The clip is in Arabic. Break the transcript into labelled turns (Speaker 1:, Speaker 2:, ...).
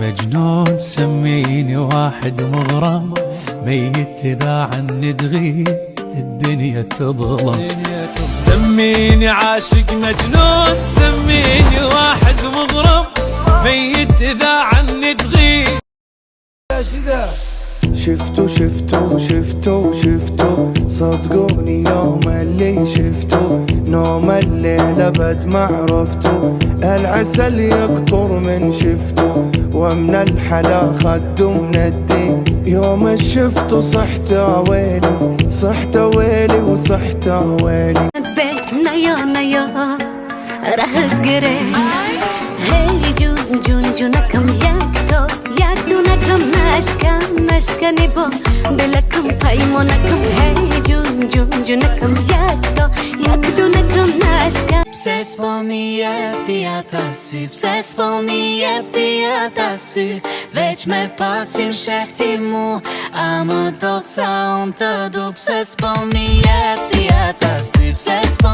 Speaker 1: مجنون سميني واحد مغرم، ميت اذا عني تغيب الدنيا تظلم. سميني عاشق مجنون، سميني واحد مغرم، ميت اذا عني تغيب.
Speaker 2: شفتو شفتو شفتو شفتو صدقوني يوم اللي شفتو، نوم الليلة بد ما عرفتو، العسل يقطر من شفتو، ومن الحلا خدو من الدين، يوم شفتو صحت ويلي صحت ويلي وصحت ويلي.
Speaker 3: نيا نيا راه قري هي جون جون جونكم ياكتو ياكدونكم نشكا نبو دلكم قايمونكم هي جون جون جونكم ياكتو ياكدونكم نشكا. Pse s'po mi jep ti ata sy, pse s'po mi jep ti ata sy, veç me pasim shekti mu, a më do sa unë të du. Pse s'po mi jep ti ata sy, pse s'po